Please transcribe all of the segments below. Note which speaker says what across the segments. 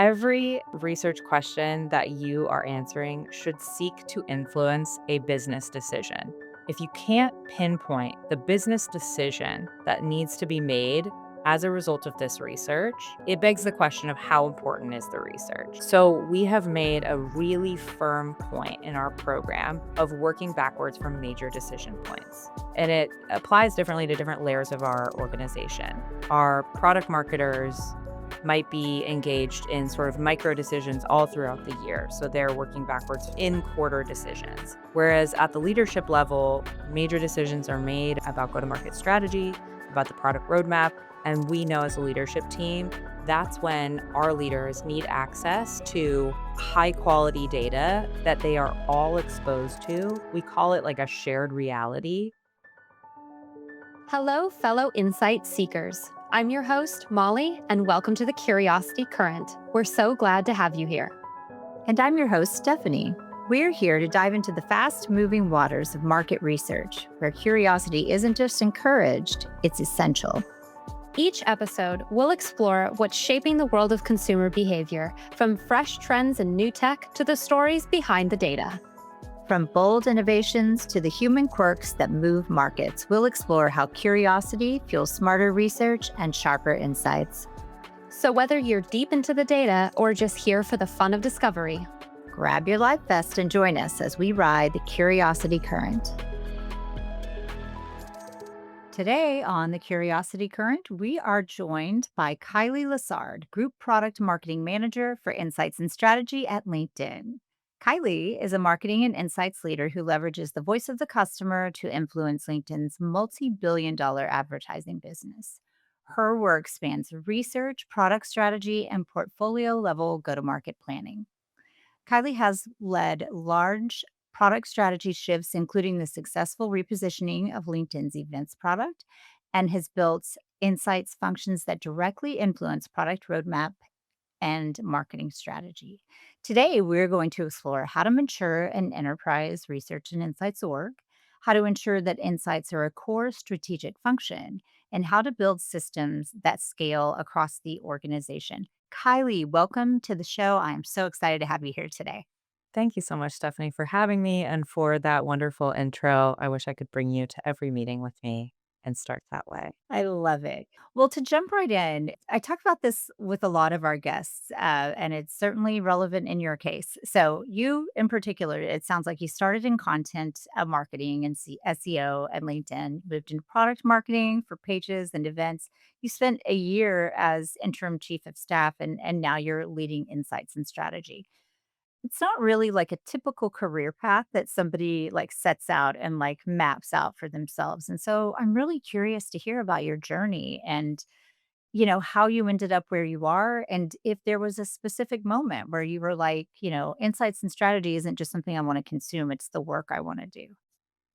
Speaker 1: Every research question that you are answering should seek to influence a business decision. If you can't pinpoint the business decision that needs to be made as a result of this research, it begs the question of how important is the research. So, we have made a really firm point in our program of working backwards from major decision points. And it applies differently to different layers of our organization. Our product marketers might be engaged in sort of micro decisions all throughout the year. So they're working backwards in quarter decisions. Whereas at the leadership level, major decisions are made about go to market strategy, about the product roadmap. And we know as a leadership team, that's when our leaders need access to high quality data that they are all exposed to. We call it like a shared reality.
Speaker 2: Hello, fellow insight seekers. I'm your host, Molly, and welcome to the Curiosity Current. We're so glad to have you here.
Speaker 3: And I'm your host, Stephanie. We're here to dive into the fast moving waters of market research, where curiosity isn't just encouraged, it's essential.
Speaker 2: Each episode, we'll explore what's shaping the world of consumer behavior, from fresh trends and new tech to the stories behind the data.
Speaker 3: From bold innovations to the human quirks that move markets, we'll explore how curiosity fuels smarter research and sharper insights.
Speaker 2: So whether you're deep into the data or just here for the fun of discovery,
Speaker 3: grab your life vest and join us as we ride the Curiosity Current. Today on the Curiosity Current, we are joined by Kylee Lessard, Group Product Marketing Manager for Insights and Strategy at LinkedIn. Kylee is a marketing and insights leader who leverages the voice of the customer to influence LinkedIn's multi-billion-dollar advertising business. Her work spans research, product strategy, and portfolio-level go-to-market planning. Kylee has led large product strategy shifts, including the successful repositioning of LinkedIn's events product, and has built insights functions that directly influence product roadmap and marketing strategy. Today, we're going to explore how to mature an enterprise research and insights org, how to ensure that insights are a core strategic function, and how to build systems that scale across the organization. Kylee, welcome to the show. I'm so excited to have you here today.
Speaker 1: Thank you so much, Stephanie, for having me and for that wonderful intro. I wish I could bring you to every meeting with me and start that way.
Speaker 3: I love it. Well, to jump right in, I talk about this with a lot of our guests, and it's certainly relevant in your case. So, you in particular, it sounds like you started in content marketing and SEO at LinkedIn, moved into product marketing for pages and events. You spent a year as interim chief of staff, and now you're leading insights and strategy. It's not really like a typical career path that somebody like sets out and like maps out for themselves. And so I'm really curious to hear about your journey and, how you ended up where you are. And if there was a specific moment where you were like, insights and strategy isn't just something I want to consume, it's the work I want to do.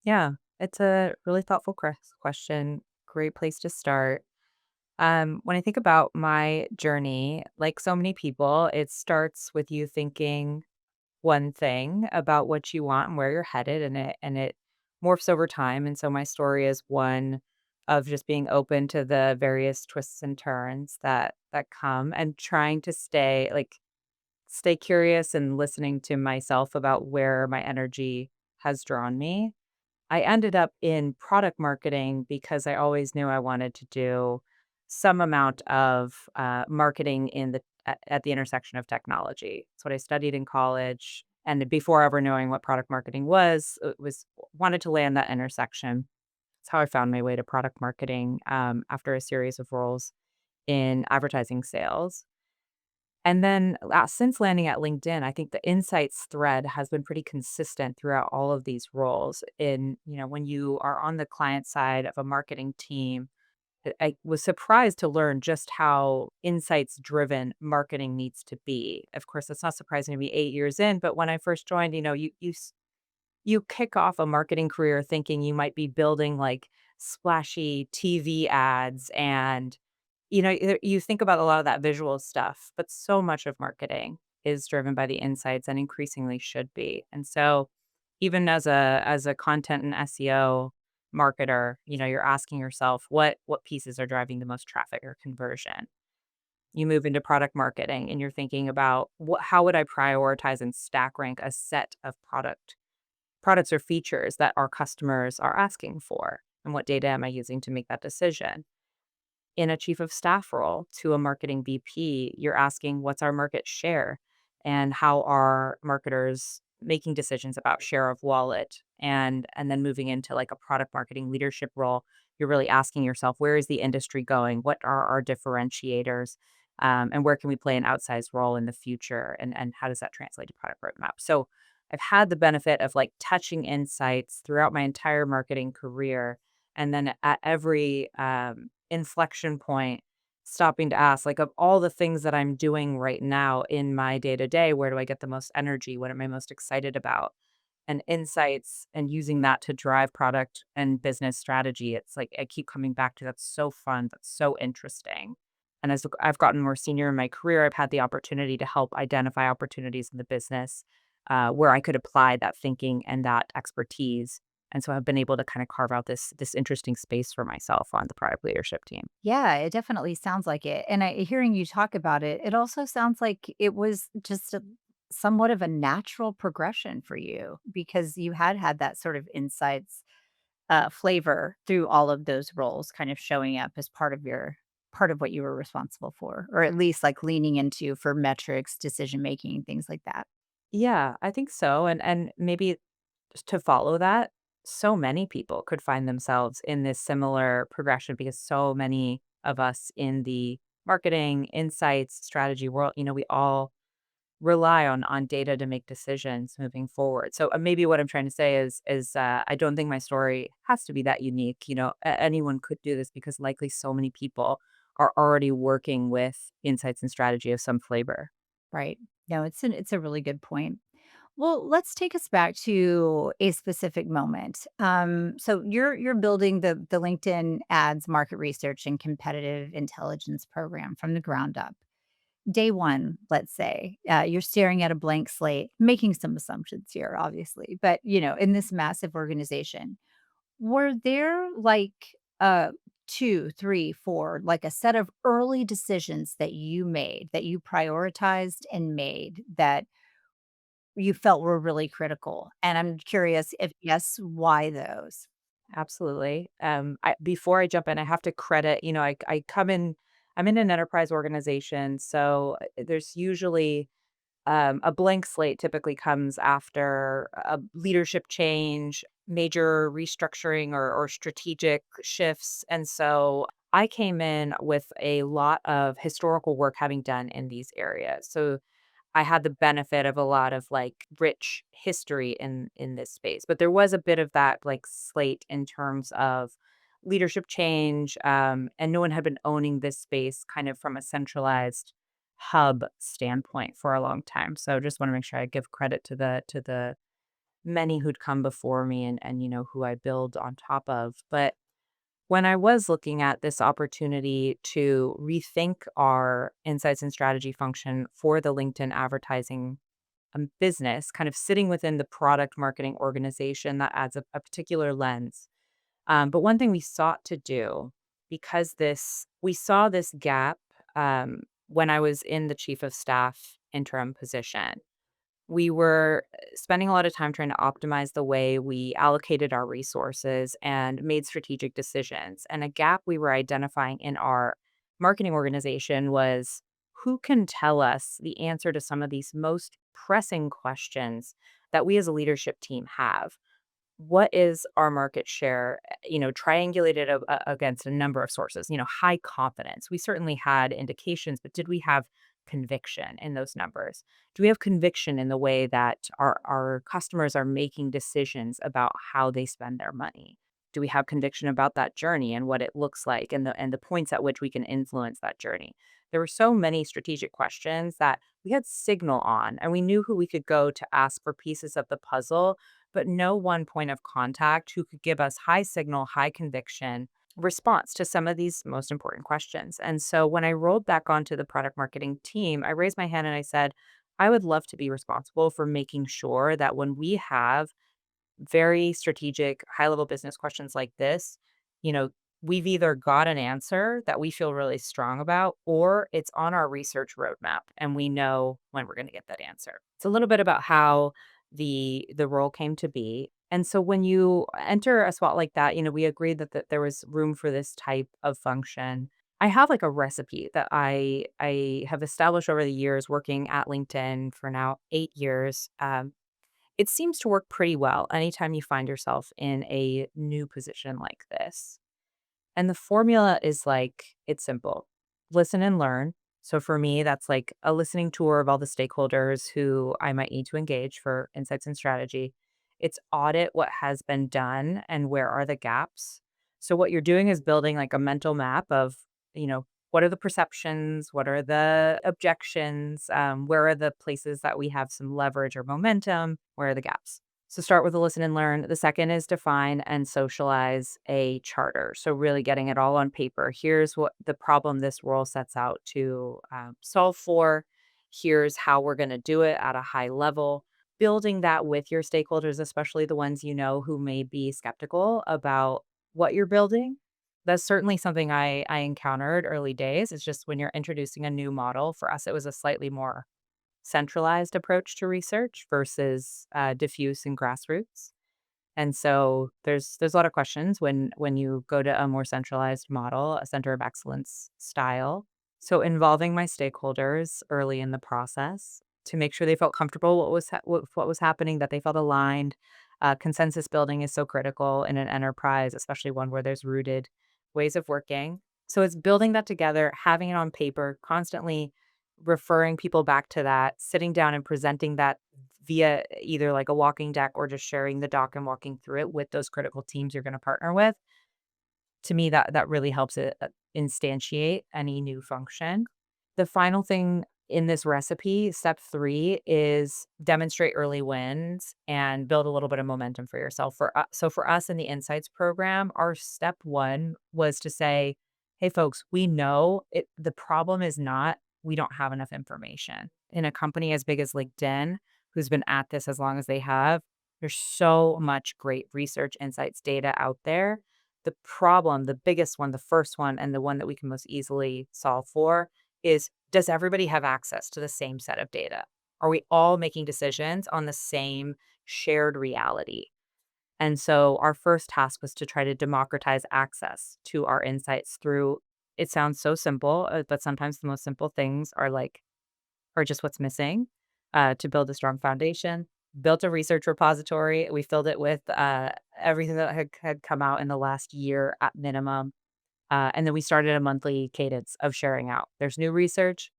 Speaker 1: Yeah, it's a really thoughtful question. Great place to start. When I think about my journey, like so many people, it starts with you thinking one thing about what you want and where you're headed, and it morphs over time. And so my story is one of just being open to the various twists and turns that come and trying to stay curious and listening to myself about where my energy has drawn me. I ended up in product marketing because I always knew I wanted to do some amount of marketing at the intersection of technology. It's what I studied in college, and before ever knowing what product marketing was, it was wanted to land that intersection. That's how I found my way to product marketing after a series of roles in advertising sales. And then, since landing at LinkedIn, I think the insights thread has been pretty consistent throughout all of these roles. When you are on the client side of a marketing team, I was surprised to learn just how insights driven marketing needs to be. Of course, that's not surprising to me 8 years in, but when I first joined, you kick off a marketing career thinking you might be building like splashy TV ads and you think about a lot of that visual stuff, but so much of marketing is driven by the insights and increasingly should be. And so even as a content and SEO marketer, you're asking yourself what pieces are driving the most traffic or conversion. You move into product marketing and you're thinking about how would I prioritize and stack rank a set of products or features that our customers are asking for, and what data am I using to make that decision? In a chief of staff role to a marketing VP, you're asking what's our market share and how are marketers making decisions about share of wallet, and then moving into like a product marketing leadership role, you're really asking yourself, where is the industry going? What are our differentiators? And where can we play an outsized role in the future? And how does that translate to product roadmap? So I've had the benefit of like touching insights throughout my entire marketing career. And then at every inflection point, stopping to ask, like, of all the things that I'm doing right now in my day to day, where do I get the most energy? What am I most excited about? And insights, and using that to drive product and business strategy. It's like I keep coming back to that's so fun, that's so interesting. And as I've gotten more senior in my career, I've had the opportunity to help identify opportunities in the business where I could apply that thinking and that expertise. And so I've been able to kind of carve out this interesting space for myself on the product leadership team.
Speaker 3: Yeah, it definitely sounds like it. And hearing you talk about it, it also sounds like it was just somewhat of a natural progression for you because you had that sort of insights flavor through all of those roles, kind of showing up as part of what you were responsible for, or at least like leaning into for metrics, decision making, things like that.
Speaker 1: Yeah, I think so. And maybe just to follow that, so many people could find themselves in this similar progression because so many of us in the marketing, insights, strategy world, we all rely on data to make decisions moving forward. So maybe what I'm trying to say is I don't think my story has to be that unique. Anyone could do this because likely so many people are already working with insights and strategy of some flavor.
Speaker 3: Right. No, it's a really good point. Well, let's take us back to a specific moment. So you're building the LinkedIn ads market research and competitive intelligence program from the ground up. Day one, let's say, you're staring at a blank slate, making some assumptions here, obviously, but in this massive organization, were there like 2, 3, 4, like a set of early decisions that you made, that you prioritized and made that you felt were really critical? And I'm curious if yes, why those?
Speaker 1: Absolutely. Before I jump in, I have to credit, I come in, I'm in an enterprise organization. So there's usually a blank slate typically comes after a leadership change, major restructuring or strategic shifts. And so I came in with a lot of historical work having done in these areas. So I had the benefit of a lot of, like, rich history in this space, but there was a bit of that, like, slate in terms of leadership change, and no one had been owning this space kind of from a centralized hub standpoint for a long time. So just wanna make sure I give credit to the many who'd come before me and who I build on top of. But when I was looking at this opportunity to rethink our insights and strategy function for the LinkedIn advertising business, kind of sitting within the product marketing organization, that adds a particular lens. But one thing we sought to do, because we saw this gap when I was in the chief of staff interim position. We were spending a lot of time trying to optimize the way we allocated our resources and made strategic decisions. And a gap we were identifying in our marketing organization was, who can tell us the answer to some of these most pressing questions that we as a leadership team have? What is our market share, triangulated against a number of sources, high confidence. We certainly had indications, but did we have conviction in those numbers? Do we have conviction in the way that our customers are making decisions about how they spend their money? Do we have conviction about that journey and what it looks like, and the points at which we can influence that journey? There were so many strategic questions that we had signal on, and we knew who we could go to ask for pieces of the puzzle, but no one point of contact who could give us high signal, high conviction response to some of these most important questions. And so when I rolled back onto the product marketing team, I raised my hand and I said, I would love to be responsible for making sure that when we have very strategic, high level business questions like this, you know, we've either got an answer that we feel really strong about, or it's on our research roadmap and we know when we're going to get that answer. It's a little bit about how the role came to be. And so when you enter a spot like that, we agreed that there was room for this type of function. I have like a recipe that I have established over the years working at LinkedIn for now 8 years. It seems to work pretty well anytime you find yourself in a new position like this. And the formula is like, it's simple. Listen and learn. So for me, that's like a listening tour of all the stakeholders who I might need to engage for insights and strategy. It's audit what has been done and where are the gaps. So what you're doing is building like a mental map of, what are the perceptions? What are the objections? Where are the places that we have some leverage or momentum? Where are the gaps? So start with a listen and learn. The second is define and socialize a charter. So really getting it all on paper. Here's what the problem this role sets out to solve for. Here's how we're going to do it at a high level. Building that with your stakeholders, especially the ones who may be skeptical about what you're building. That's certainly something I encountered early days. It's just when you're introducing a new model. For us, it was a slightly more centralized approach to research versus diffuse and grassroots. And so there's a lot of questions when you go to a more centralized model, a center of excellence style. So involving my stakeholders early in the process to make sure they felt comfortable what was happening, that they felt aligned. Consensus building is so critical in an enterprise, especially one where there's rooted ways of working. So it's building that together, having it on paper, constantly referring people back to that, sitting down and presenting that via either like a walking deck or just sharing the doc and walking through it with those critical teams you're going to partner with. To me, that really helps it instantiate any new function. The final thing in this recipe, step 3, is demonstrate early wins and build a little bit of momentum for yourself. So for us in the Insights program, our step 1 was to say, "Hey, folks, we know it. The problem is not we don't have enough information." In a company as big as LinkedIn, who's been at this as long as they have, there's so much great research, insights, data out there. The problem, the biggest one, the first one, and the one that we can most easily solve for is, does everybody have access to the same set of data? Are we all making decisions on the same shared reality? And so our first task was to try to democratize access to our insights through, it sounds so simple, but sometimes the most simple things are just what's missing to build a strong foundation. Built a research repository. We filled it with everything that had come out in the last year at minimum. And then we started a monthly cadence of sharing out. There's new research.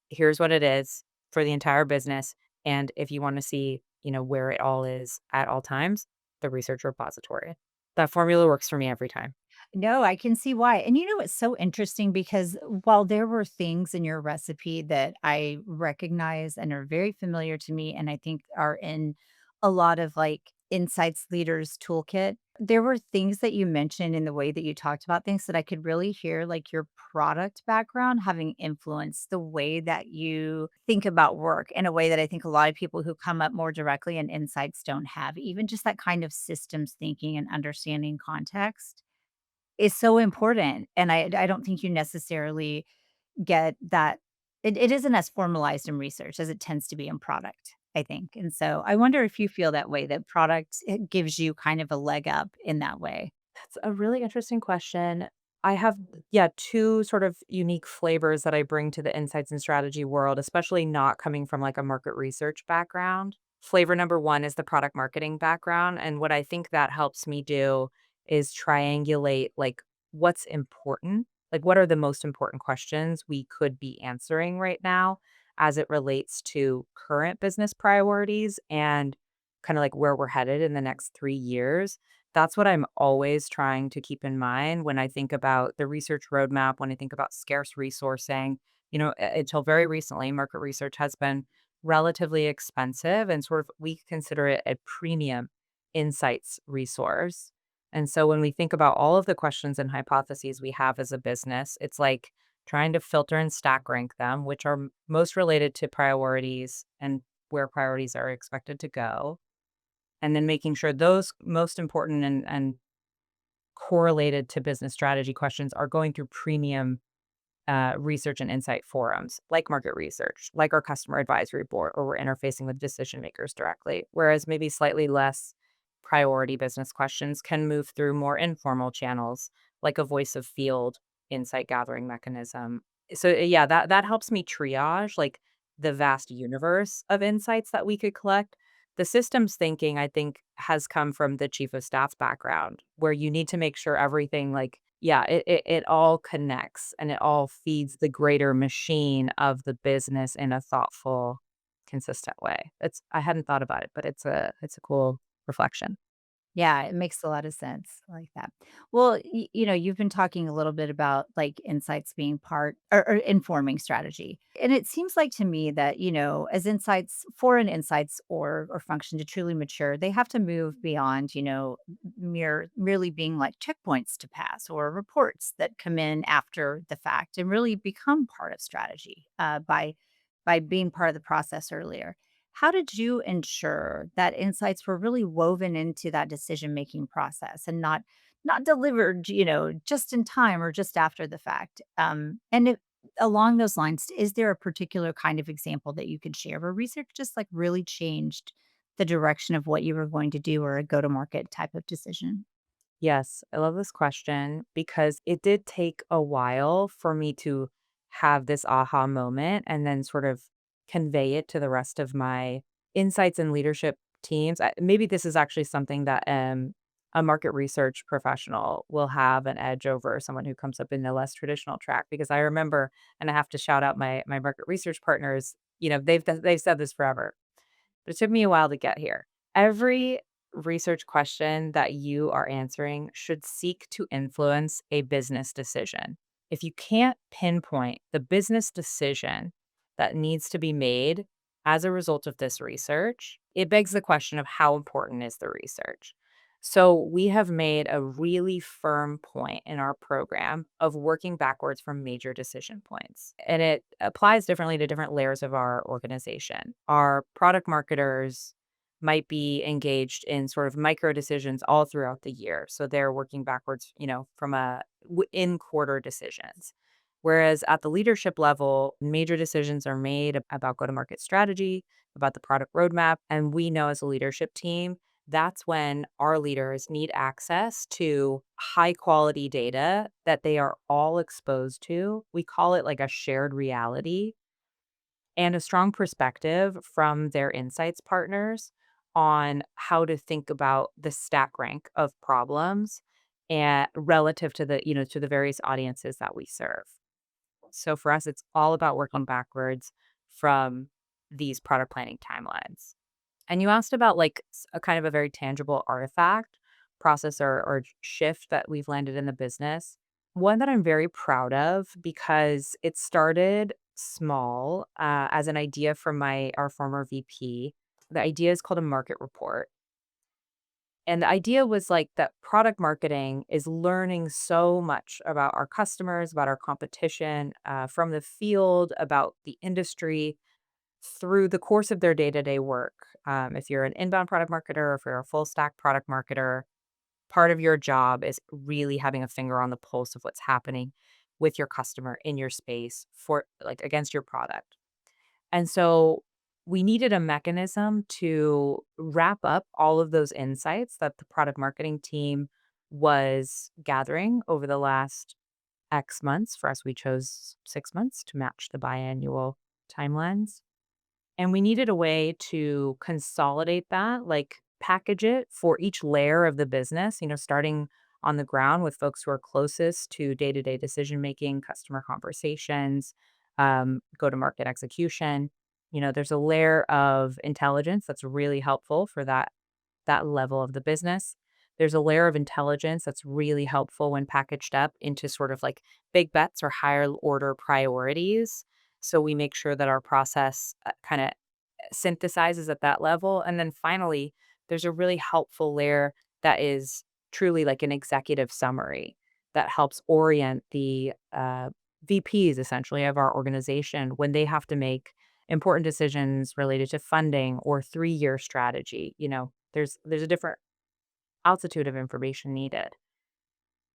Speaker 1: Here's what it is for the entire business. And if you want to see, where it all is at all times, the research repository. That formula works for me every time.
Speaker 3: No, I can see why. And it's so interesting because while there were things in your recipe that I recognize and are very familiar to me, and I think are in a lot of like insights leaders toolkit, there were things that you mentioned in the way that you talked about things that I could really hear like your product background having influenced the way that you think about work in a way that I think a lot of people who come up more directly in insights don't have, even just that kind of systems thinking and understanding context is so important, and I don't think you necessarily get that it isn't as formalized in research as it tends to be in product, I think, and so I wonder if you feel that way, that product, it gives you kind of a leg up in that way.
Speaker 1: That's a really interesting question. I have, yeah, 2 sort of unique flavors that I bring to the insights and strategy world, especially not coming from like a market research background. Flavor number 1 is the product marketing background. And what I think that helps me do is triangulate like what's important, like what are the most important questions we could be answering right now as it relates to current business priorities and kind of like where we're headed in the next 3 years. That's what I'm always trying to keep in mind when I think about the research roadmap, when I think about scarce resourcing. Until very recently, market research has been relatively expensive and sort of we consider it a premium insights resource. And so when we think about all of the questions and hypotheses we have as a business, it's like trying to filter and stack rank them, which are most related to priorities and where priorities are expected to go, and then making sure those most important and correlated to business strategy questions are going through premium research and insight forums like market research, like our customer advisory board, or we're interfacing with decision makers directly. Whereas maybe slightly less priority business questions can move through more informal channels, like a voice of field insight gathering mechanism. So yeah, that helps me triage like the vast universe of insights that we could collect. The systems thinking, I think, has come from the chief of staff's background, where you need to make sure everything like yeah, it all connects and it all feeds the greater machine of the business in a thoughtful, consistent way. It's I hadn't thought about it, but it's a cool reflection.
Speaker 3: Yeah, it makes a lot of sense. I like that. Well, you've been talking a little bit about like insights being part or informing strategy. And it seems like to me that, as insights, foreign insights or function to truly mature, they have to move beyond, merely being like checkpoints to pass or reports that come in after the fact and really become part of strategy by being part of the process earlier. How did you ensure that insights were really woven into that decision-making process and not delivered, just in time or just after the fact? And if along those lines, is there a particular kind of example that you could share where research just like really changed the direction of what you were going to do or a go-to-market type of decision?
Speaker 1: Yes, I love this question because it did take a while for me to have this aha moment and then sort of convey it to the rest of my insights and leadership teams. Maybe this is actually something that a market research professional will have an edge over someone who comes up in a less traditional track because I remember, and I have to shout out my market research partners. They've said this forever, but it took me a while to get here. Every research question that you are answering should seek to influence a business decision. If you can't pinpoint the business decision that needs to be made as a result of this research, it begs the question of how important is the research? So, we have made a really firm point in our program of working backwards from major decision points. And it applies differently to different layers of our organization. Our product marketers might be engaged in sort of micro decisions all throughout the year. So they're working backwards, from in quarter decisions. Whereas at the leadership level, major decisions are made about go to market strategy, about the product roadmap. And we know as a leadership team, that's when our leaders need access to high quality data that they are all exposed to. We call it like a shared reality and a strong perspective from their insights partners on how to think about the stack rank of problems and relative to the various audiences that we serve. So for us, it's all about working backwards from these product planning timelines. And you asked about like a kind of a very tangible artifact, process or shift that we've landed in the business. One that I'm very proud of because it started small as an idea from our former VP. The idea is called a market report. And the idea was like that product marketing is learning so much about our customers, about our competition, from the field, about the industry through the course of their day-to-day work. If you're an inbound product marketer or if you're a full stack product marketer, part of your job is really having a finger on the pulse of what's happening with your customer in your space for like against your product. And so we needed a mechanism to wrap up all of those insights that the product marketing team was gathering over the last X months. For us, we chose 6 months to match the biannual timelines. And we needed a way to consolidate that, like package it for each layer of the business, starting on the ground with folks who are closest to day to day decision making, customer conversations, go to market execution. There's a layer of intelligence that's really helpful for that level of the business. There's a layer of intelligence that's really helpful when packaged up into sort of like big bets or higher order priorities. So we make sure that our process kind of synthesizes at that level. And then finally, there's a really helpful layer that is truly like an executive summary that helps orient the VPs essentially of our organization when they have to make important decisions related to funding or 3-year strategy. There's a different altitude of information needed.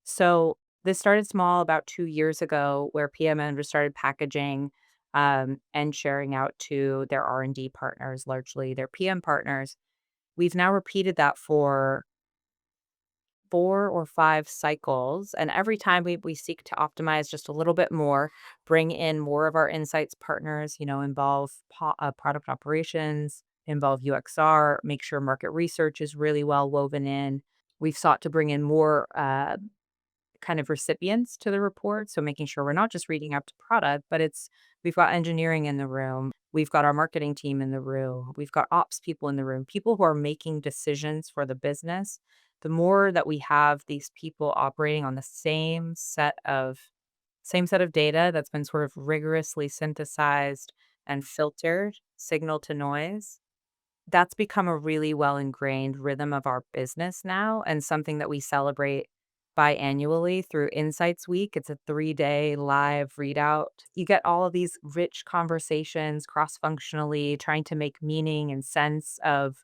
Speaker 1: So this started small about 2 years ago, where PMN just started packaging and sharing out to their R&D partners, largely their PM partners. We've now repeated that for 4 or 5 cycles, and every time we seek to optimize just a little bit more, bring in more of our insights partners, involve product operations, involve UXR, make sure market research is really well woven in. We've sought to bring in more kind of recipients to the report. So making sure we're not just reading up to product, but we've got engineering in the room, we've got our marketing team in the room, we've got ops people in the room, people who are making decisions for the business. The more that we have these people operating on the same set of data that's been sort of rigorously synthesized and filtered, signal to noise, that's become a really well ingrained rhythm of our business now, and something that we celebrate biannually through Insights Week. It's a 3-day live readout. You get all of these rich conversations cross functionally, trying to make meaning and sense of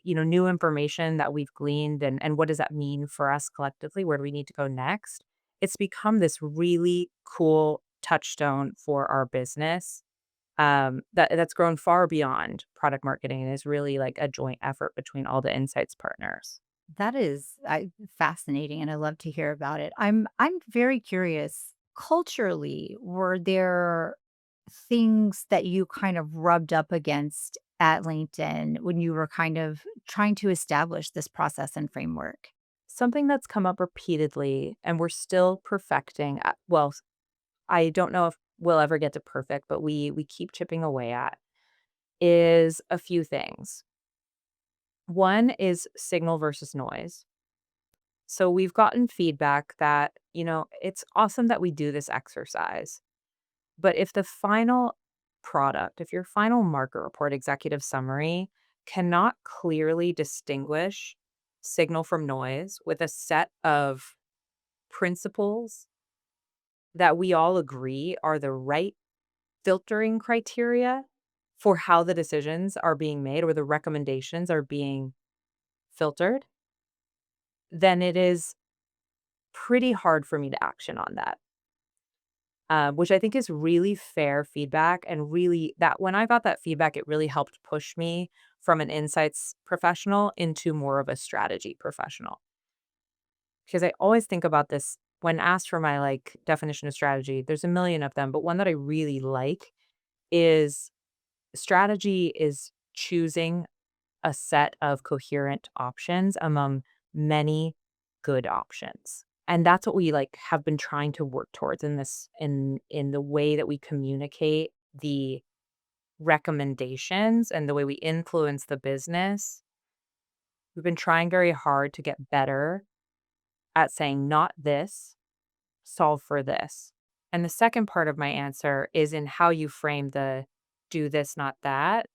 Speaker 1: new information that we've gleaned, and what does that mean for us collectively? Where do we need to go next? It's become this really cool touchstone for our business, that's grown far beyond product marketing and is really like a joint effort between all the insights partners.
Speaker 3: That is fascinating, and I love to hear about it. I'm very curious. Culturally, were there things that you kind of rubbed up against at LinkedIn when you were kind of trying to establish this process and framework?
Speaker 1: Something that's come up repeatedly and we're still perfecting, well, I don't know if we'll ever get to perfect, but we keep chipping away at, is a few things. One is signal versus noise. So we've gotten feedback that, it's awesome that we do this exercise. But if the final product, if your final market report executive summary cannot clearly distinguish signal from noise with a set of principles that we all agree are the right filtering criteria for how the decisions are being made or the recommendations are being filtered, then it is pretty hard for me to action on that. Which I think is really fair feedback, and really that when I got that feedback, it really helped push me from an insights professional into more of a strategy professional. Because I always think about this when asked for my like definition of strategy, there's a million of them, but one that I really like is strategy is choosing a set of coherent options among many good options. And that's what we like have been trying to work towards in this in the way that we communicate the recommendations and the way we influence the business. We've been trying very hard to get better at saying not this, solve for this. And the second part of my answer is in how you frame the do this, not that.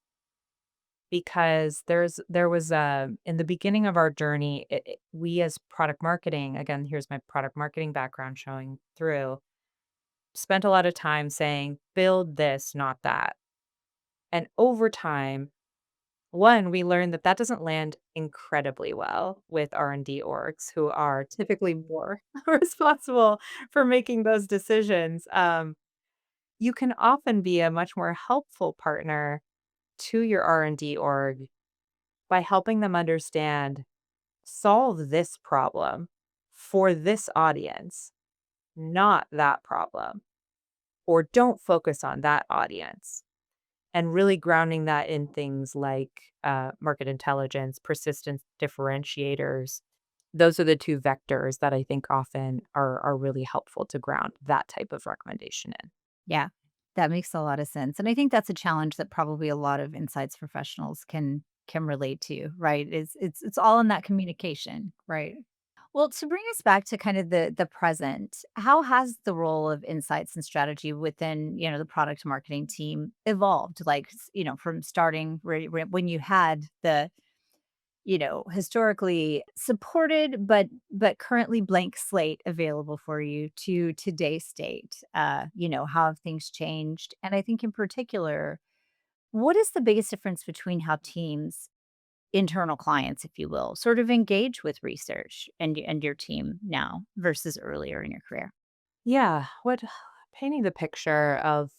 Speaker 1: Because there was a in the beginning of our journey, we as product marketing, again, here's my product marketing background showing through, spent a lot of time saying, "Build this, not that." And over time, one, we learned that that doesn't land incredibly well with R&D orgs who are typically more responsible for making those decisions. You can often be a much more helpful partner to your R&D org by helping them understand, solve this problem for this audience, not that problem, or don't focus on that audience. And really grounding that in things like market intelligence, persistence differentiators. Those are the two vectors that I think often are really helpful to ground that type of recommendation in.
Speaker 3: Yeah, that makes a lot of sense, and I think that's a challenge that probably a lot of insights professionals can relate to, right? It's all in that communication, right? Well, to bring us back to kind of the present, how has the role of insights and strategy within, the product marketing team evolved? Like, from starting when you had the, historically supported but currently blank slate available for you to today's state. How have things changed? And I think in particular, what is the biggest difference between how teams internal clients, if you will, sort of engage with research and your team now versus earlier in your career?
Speaker 1: Yeah, what painting the picture of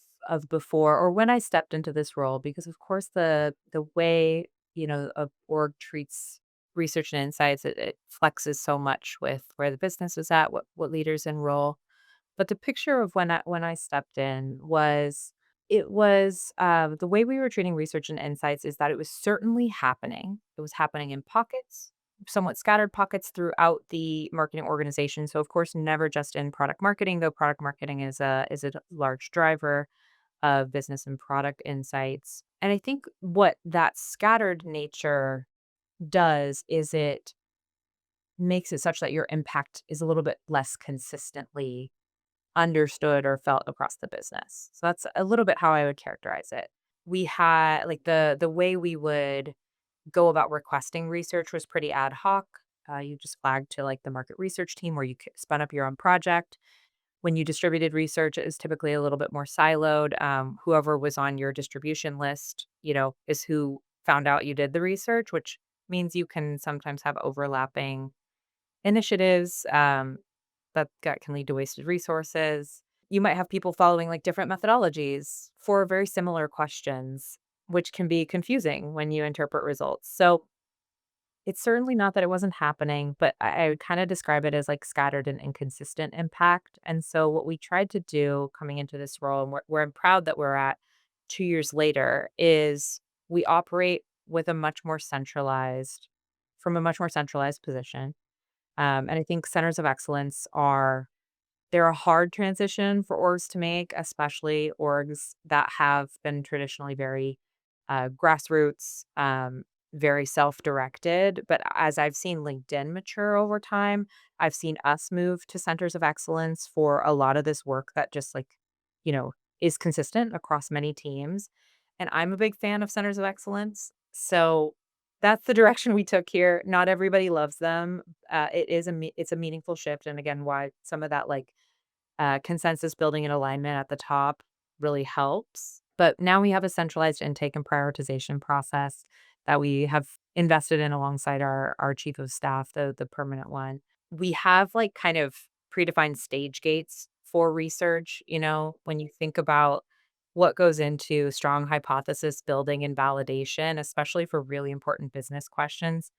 Speaker 1: before or when I stepped into this role, because of course the way, a org treats research and insights, it flexes so much with where the business is at, what leaders enroll. But the picture of when I stepped in was it was the way we were treating research and insights is that it was certainly happening. It was happening in pockets, somewhat scattered pockets throughout the marketing organization. So of course, never just in product marketing, though product marketing is a large driver of business and product insights. And I think what that scattered nature does is it makes it such that your impact is a little bit less consistently understood or felt across the business. So that's a little bit how I would characterize it. We had like the way we would go about requesting research was pretty ad hoc. You just flagged to like the market research team where you spun up your own project. When you distributed research, it was typically a little bit more siloed. Whoever was on your distribution list, is who found out you did the research, which means you can sometimes have overlapping initiatives. That can lead to wasted resources. You might have people following, like, different methodologies for very similar questions, which can be confusing when you interpret results. So, it's certainly not that it wasn't happening, but I would kinda describe it as, like, scattered and inconsistent impact, and so what we tried to do coming into this role, and where I'm proud that we're at 2 years later, is we operate with a much more centralized from a much more centralized position, and I think centers of excellence they're a hard transition for orgs to make, especially orgs that have been traditionally very grassroots, very self directed. But as I've seen LinkedIn mature over time, I've seen us move to centers of excellence for a lot of this work that just you know, is consistent across many teams. And I'm a big fan of centers of excellence. So that's the direction we took here. Not everybody loves them. It's a meaningful shift. And again, why some of that consensus building and alignment at the top really helps. But now we have a centralized intake and prioritization process that we have invested in alongside our chief of staff, the permanent one. We have kind of predefined stage gates for research. When you think about what goes into strong hypothesis building and validation, especially for really important business questions,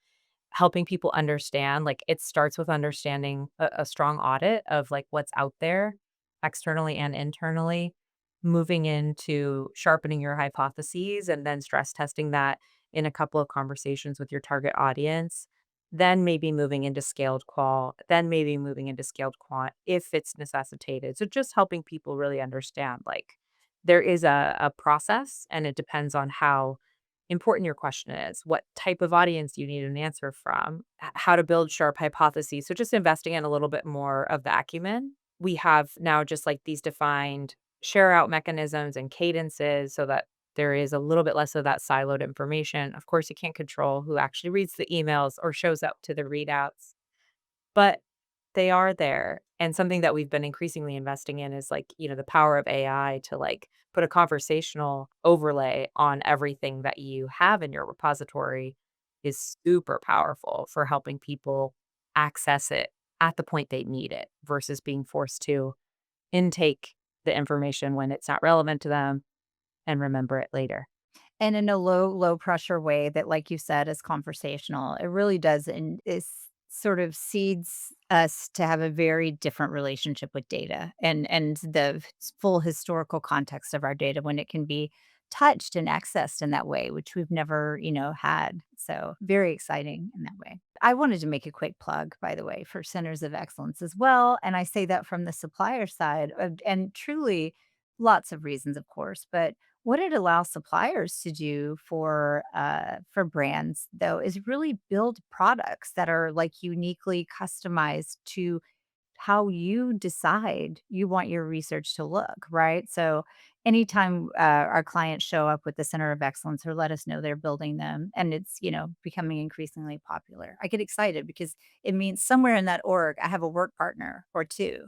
Speaker 1: helping people understand, it starts with understanding a strong audit of, what's out there externally and internally, moving into sharpening your hypotheses and then stress testing that in a couple of conversations with your target audience, then maybe moving into scaled qual, then maybe moving into scaled quant if it's necessitated. So just helping people really understand, there is a process and it depends on how important your question is, what type of audience you need an answer from, how to build sharp hypotheses. So just investing in a little bit more of the acumen. We have now just these defined share out mechanisms and cadences so that there is a little bit less of that siloed information. Of course, you can't control who actually reads the emails or shows up to the readouts, but they are there, and something that we've been increasingly investing in is, the power of AI to, put a conversational overlay on everything that you have in your repository is super powerful for helping people access it at the point they need it versus being forced to intake the information when it's not relevant to them and remember it later.
Speaker 3: And in a low pressure way that, like you said, is conversational. It really does and is sort of seeds us to have a very different relationship with data and the full historical context of our data when it can be touched and accessed in that way, which we've never, had. So very exciting in that way. I wanted to make a quick plug, by the way, for centers of excellence as well. And I say that from the supplier side and truly lots of reasons, of course, but what it allows suppliers to do for brands, though, is really build products that are, uniquely customized to how you decide you want your research to look, right? So, anytime, our clients show up with the Center of Excellence or let us know they're building them and it's, becoming increasingly popular, I get excited because it means somewhere in that org, I have a work partner or 2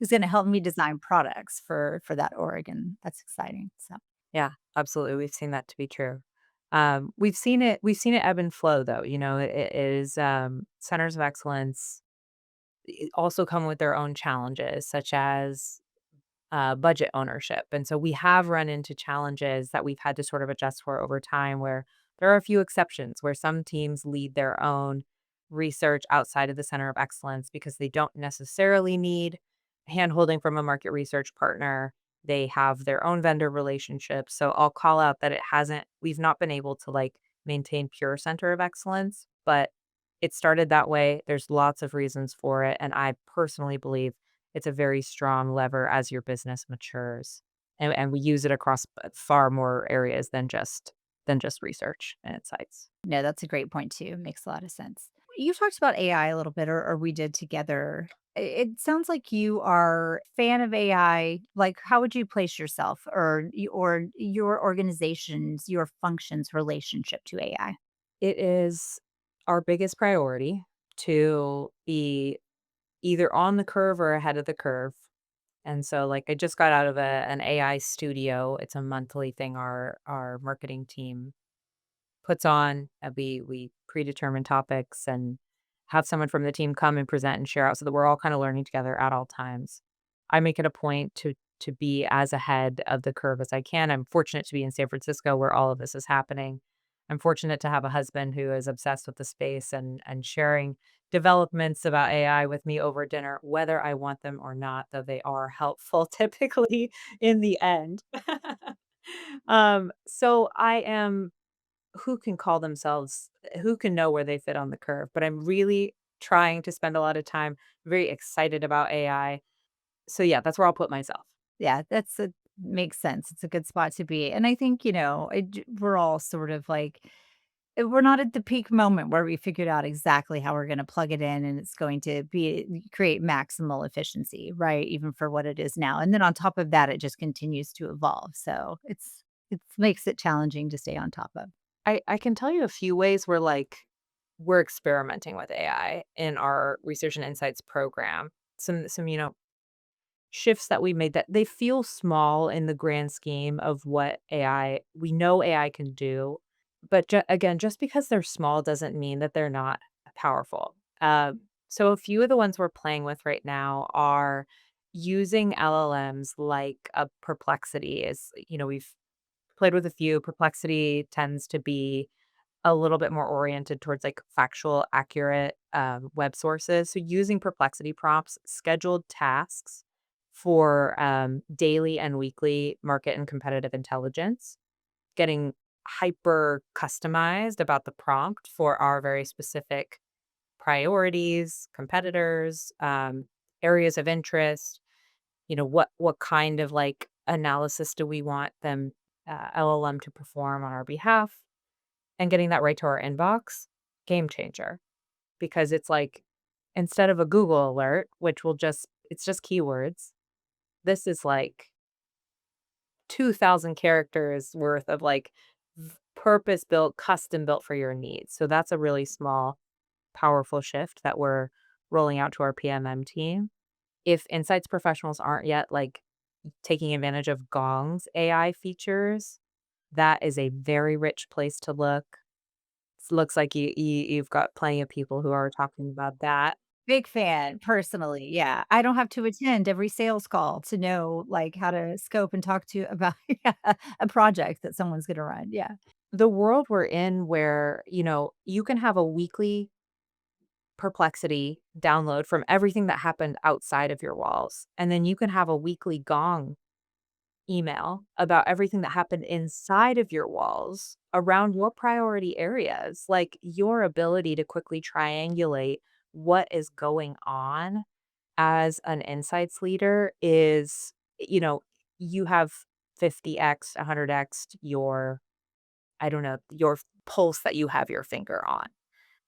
Speaker 3: who's gonna help me design products for that org, and that's exciting, so
Speaker 1: Yeah, absolutely. We've seen that to be true. We've seen it ebb and flow though. It is centers of excellence also come with their own challenges, such as budget ownership. And so we have run into challenges that we've had to sort of adjust for over time where there are a few exceptions where some teams lead their own research outside of the center of excellence because they don't necessarily need handholding from a market research partner. They have their own vendor relationships. So I'll call out that we've not been able to like maintain pure center of excellence, but it started that way. There's lots of reasons for it. And I personally believe it's a very strong lever as your business matures, and we use it across far more areas than just research and insights.
Speaker 3: No, that's a great point too. Makes a lot of sense. You talked about AI a little bit, or we did together. It sounds like you are a fan of AI. Like, how would you place yourself, or your organization's, your function's relationship to AI?
Speaker 1: It is our biggest priority to be either on the curve or ahead of the curve, and so, like, I just got out of an AI studio. It's a monthly thing our marketing team puts on. We predetermine topics and have someone from the team come and present and share out so that we're all kind of learning together at all times. I make it a point to be as ahead of the curve as I can. I'm fortunate to be in San Francisco where all of this is happening. I'm fortunate to have a husband who is obsessed with the space and sharing developments about AI with me over dinner, whether I want them or not, though they are helpful typically in the end. So I am who can know where they fit on the curve, but I'm really trying to spend a lot of time very excited about AI. So, yeah, that's where I'll put myself.
Speaker 3: Yeah, that's a makes sense. It's a good spot to be. And I think, we're all sort of like we're not at the peak moment where we figured out exactly how we're going to plug it in and it's going to create maximal efficiency, right? Even for what it is now. And then on top of that, it just continues to evolve. So it makes it challenging to stay on top of.
Speaker 1: I can tell you a few ways where, like, we're experimenting with AI in our research and insights program. Some shifts that we made that they feel small in the grand scheme of what we know AI can do, but again, just because they're small doesn't mean that they're not powerful. So a few of the ones we're playing with right now are using LLMs like a Perplexity we've played with a few. Perplexity tends to be a little bit more oriented towards, like, factual, accurate, web sources. So using Perplexity prompts, scheduled tasks for, daily and weekly market and competitive intelligence, getting hyper customized about the prompt for our very specific priorities, competitors, areas of interest, what kind of, like, analysis do we want them, LLM to perform on our behalf? And getting that right to our inbox, game changer, because it's like, instead of a Google alert, which will just it's just keywords, this is like 2,000 characters worth of, like, purpose built, custom built for your needs. So that's a really small, powerful shift that we're rolling out to our PMM team. If insights professionals aren't yet, like, taking advantage of Gong's AI features, that is a very rich place to look. Looks like you've got plenty of people who are talking about that.
Speaker 3: Big fan, personally, yeah. I don't have to attend every sales call to know, like, how to scope and talk to about yeah, a project that someone's gonna run, yeah.
Speaker 1: The world we're in where, you can have a weekly perplexity download from everything that happened outside of your walls, and then you can have a weekly Gong email about everything that happened inside of your walls around your priority areas. Like, your ability to quickly triangulate what is going on as an insights leader is, you know, you have 50x, 100x your, I don't know, your pulse that you have your finger on.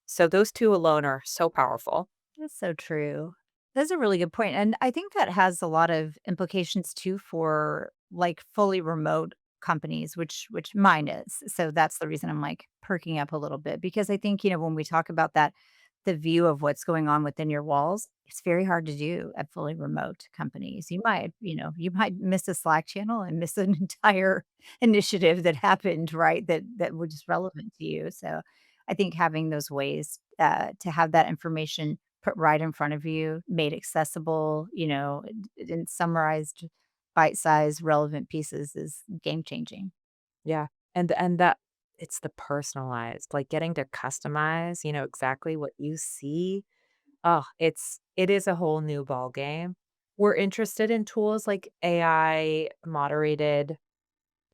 Speaker 1: So those 2 alone are so powerful.
Speaker 3: That's so true. That's a really good point, and I think that has a lot of implications too for, like, fully remote companies, which mine is. So that's the reason I'm, like, perking up a little bit because I think, when we talk about that the view of what's going on within your walls, it's very hard to do at fully remote companies. You might miss a Slack channel and miss an entire initiative that happened, right? That was relevant to you. So I think having those ways to have that information put right in front of you, made accessible, in summarized, bite-sized, relevant pieces is game changing.
Speaker 1: Yeah, and that it's the personalized, like, getting to customize, exactly what you see. Oh, it is a whole new ball game. We're interested in tools like AI moderated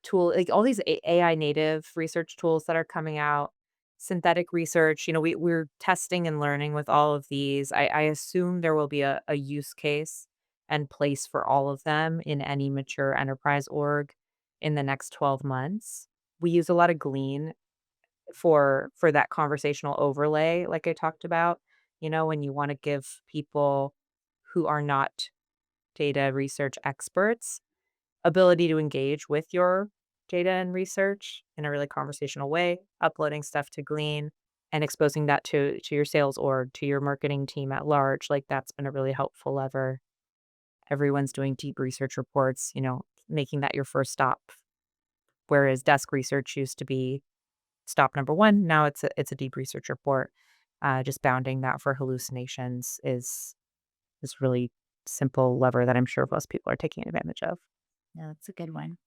Speaker 1: tool like, all these AI native research tools that are coming out, synthetic research, we're testing and learning with all of these. I assume there will be a use case and place for all of them in any mature enterprise org in the next 12 months. We use a lot of Glean for that conversational overlay, like I talked about, when you wanna give people who are not data research experts ability to engage with your data and research in a really conversational way, uploading stuff to Glean and exposing that to your sales org, to your marketing team at large, like, that's been a really helpful lever. Everyone's doing deep research reports, making that your first stop, whereas desk research used to be stop number 1, now it's a deep research report. Just bounding that for hallucinations is really simple lever that I'm sure most people are taking advantage of.
Speaker 3: Yeah, that's a good one.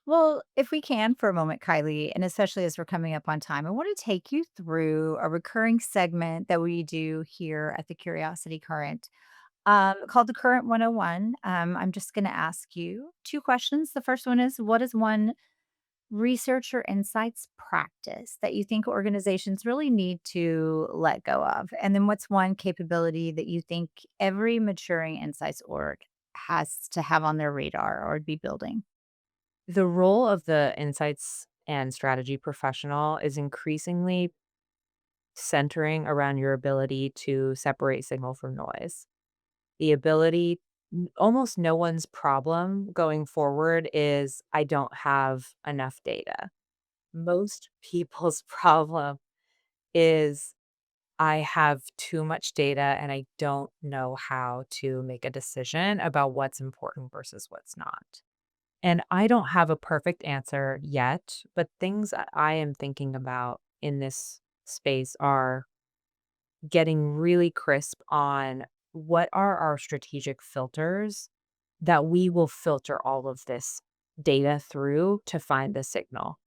Speaker 3: Well, if we can for a moment, Kylie, and especially as we're coming up on time, I want to take you through a recurring segment that we do here at the Curiosity Current called the Current 101. I'm just going to ask you two questions. The first one is, what is one research or insights practice that you think organizations really need to let go of? And then what's one capability that you think every maturing insights org has to have on their radar or be building?
Speaker 1: The role of the insights and strategy professional is increasingly centering around your ability to separate signal from noise. The ability almost no one's problem going forward is, "I don't have enough data." Most people's problem is, "I have too much data, and I don't know how to make a decision about what's important versus what's not." And I don't have a perfect answer yet, but things that I am thinking about in this space are getting really crisp on what are our strategic filters that we will filter all of this data through to find the signal.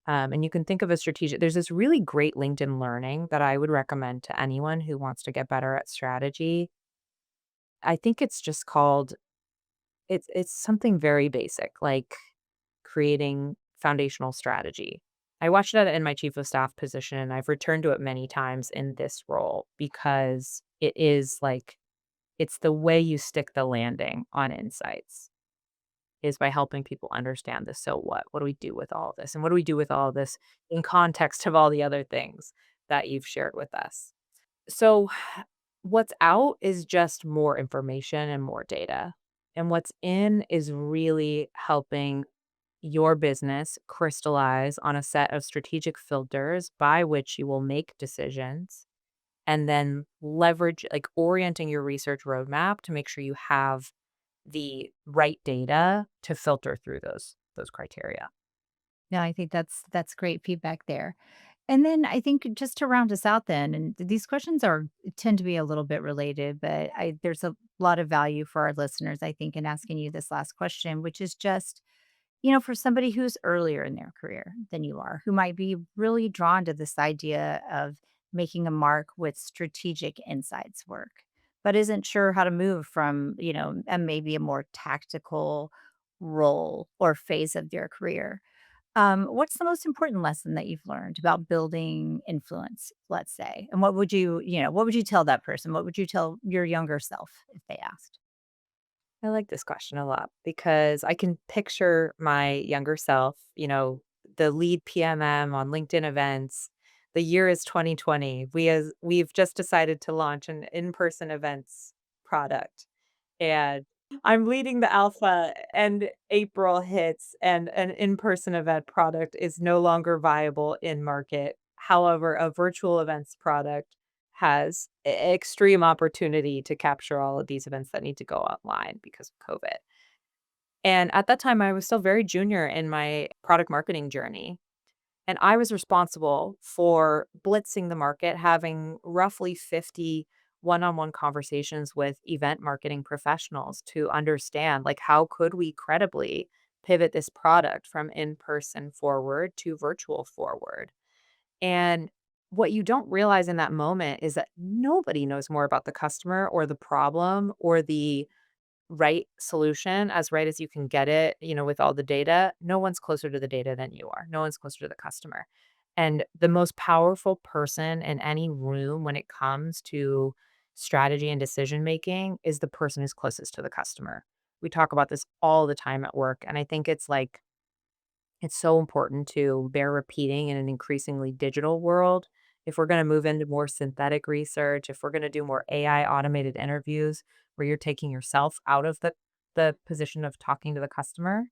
Speaker 1: And you can think of a strategic, there's this really great LinkedIn learning that I would recommend to anyone who wants to get better at strategy. I think it's just called, it's something very basic, like creating foundational strategy. I watched it in my chief of staff position, and I've returned to it many times in this role because it is like it's the way you stick the landing on insights is by helping people understand the so what. What do we do with all of this? And what do we do with all of this in context of all the other things that you've shared with us? So, what's out is just more information and more data. And what's in is really helping your business crystallize on a set of strategic filters by which you will make decisions and then leverage, like orienting your research roadmap to make sure you have the right data to filter through those criteria.
Speaker 3: Yeah, I think that's great feedback there. And then I think just to round us out then, and these questions are tend to be a little bit related, but there's a lot of value for our listeners, I think, in asking you this last question, which is just, for somebody who's earlier in their career than you are, who might be really drawn to this idea of making a mark with strategic insights work, but isn't sure how to move from, maybe a more tactical role or phase of their career. What's the most important lesson that you've learned about building influence, let's say? And what would you tell that person? What would you tell your younger self if they asked?
Speaker 1: I like this question a lot because I can picture my younger self, the lead PMM on LinkedIn events. The year is 2020. We've just decided to launch an in-person events product. And I'm leading the alpha and April hits and an in-person event product is no longer viable in market. However, a virtual events product has extreme opportunity to capture all of these events that need to go online because of COVID. And at that time, I was still very junior in my product marketing journey. And I was responsible for blitzing the market, having roughly 50 one-on-one conversations with event marketing professionals to understand, like, how could we credibly pivot this product from in-person forward to virtual forward? And what you don't realize in that moment is that nobody knows more about the customer or the problem or the right solution as right as you can get it, with all the data. No one's closer to the data than you are. No one's closer to the customer. And the most powerful person in any room when it comes to strategy and decision making is the person who's closest to the customer. We talk about this all the time at work. And I think it's so important to bear repeating in an increasingly digital world. If we're going to move into more synthetic research, if we're going to do more AI automated interviews where you're taking yourself out of the position of talking to the customer.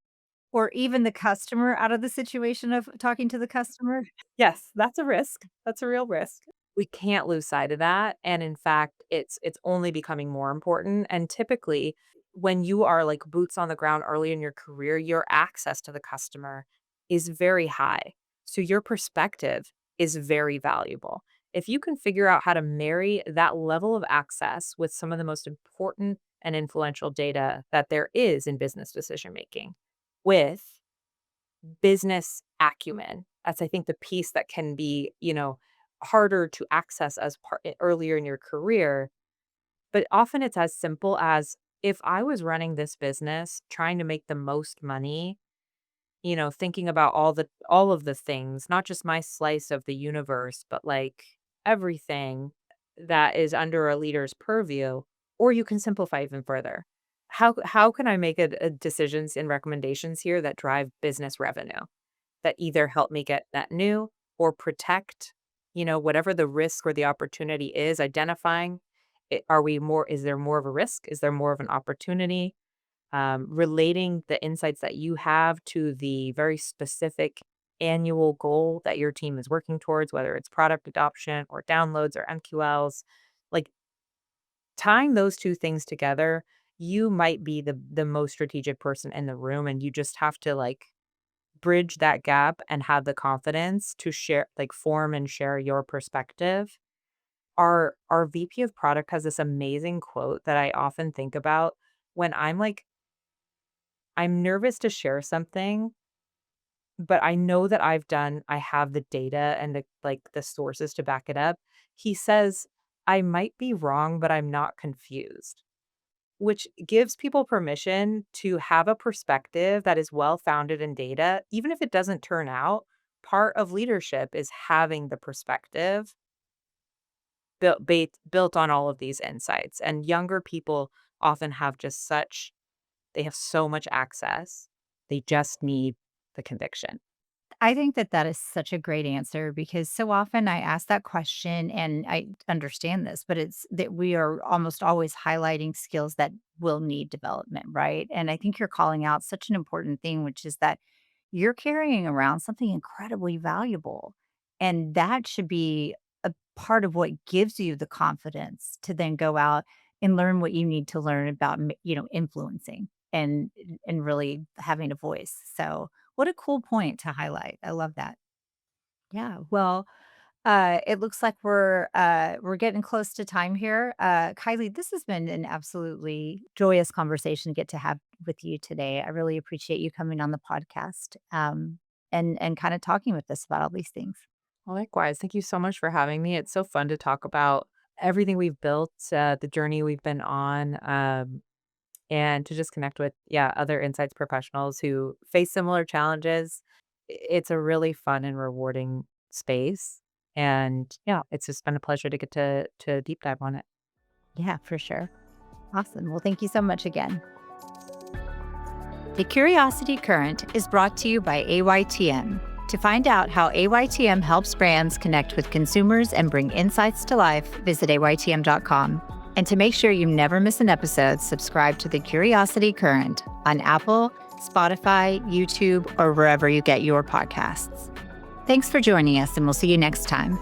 Speaker 3: Or even the customer out of the situation of talking to the customer.
Speaker 1: Yes, that's a risk. That's a real risk. We can't lose sight of that, and in fact, it's only becoming more important, and typically, when you are, like, boots on the ground early in your career, your access to the customer is very high, so your perspective is very valuable. If you can figure out how to marry that level of access with some of the most important and influential data that there is in business decision making with business acumen. That's, I think, the piece that can be, harder to access as earlier in your career. But often it's as simple as if I was running this business, trying to make the most money, thinking about all of the things, not just my slice of the universe, but like everything that is under a leader's purview, or you can simplify even further. How can I make a decisions and recommendations here that drive business revenue? That either help me get that new or protect, whatever the risk or the opportunity is, identifying it, is there more of a risk? Is there more of an opportunity? Relating the insights that you have to the very specific annual goal that your team is working towards, whether it's product adoption or downloads or MQLs, like tying those two things together, you might be the most strategic person in the room, and you just have to like bridge that gap and have the confidence to share, like, form and share your perspective. Our VP of product has this amazing quote that I often think about when I'm nervous to share something, but I know that I have the data and the sources to back it up. He says, "I might be wrong, but I'm not confused." Which gives people permission to have a perspective that is well-founded in data, even if it doesn't turn out. Part of leadership is having the perspective built on all of these insights, and younger people often have they have so much access. They just need the conviction.
Speaker 3: I think that that is such a great answer because so often I ask that question and I understand this, but it's that we are almost always highlighting skills that will need development, right? And I think you're calling out such an important thing, which is that you're carrying around something incredibly valuable. And that should be a part of what gives you the confidence to then go out and learn what you need to learn about, influencing and really having a voice. So, what a cool point to highlight. I love that. Yeah. Well, it looks like we're getting close to time here. Kylie, this has been an absolutely joyous conversation to get to have with you today. I really appreciate you coming on the podcast and kind of talking with us about all these things.
Speaker 1: Well, likewise, thank you so much for having me. It's so fun to talk about everything we've built, the journey we've been on, and to just connect with, yeah, other insights professionals who face similar challenges. It's a really fun and rewarding space. And yeah, it's just been a pleasure to get to deep dive on it.
Speaker 3: Yeah, for sure. Awesome. Well, thank you so much again. The Curiosity Current is brought to you by AYTM. To find out how AYTM helps brands connect with consumers and bring insights to life, visit AYTM.com. And to make sure you never miss an episode, subscribe to The Curiosity Current on Apple, Spotify, YouTube, or wherever you get your podcasts. Thanks for joining us, and we'll see you next time.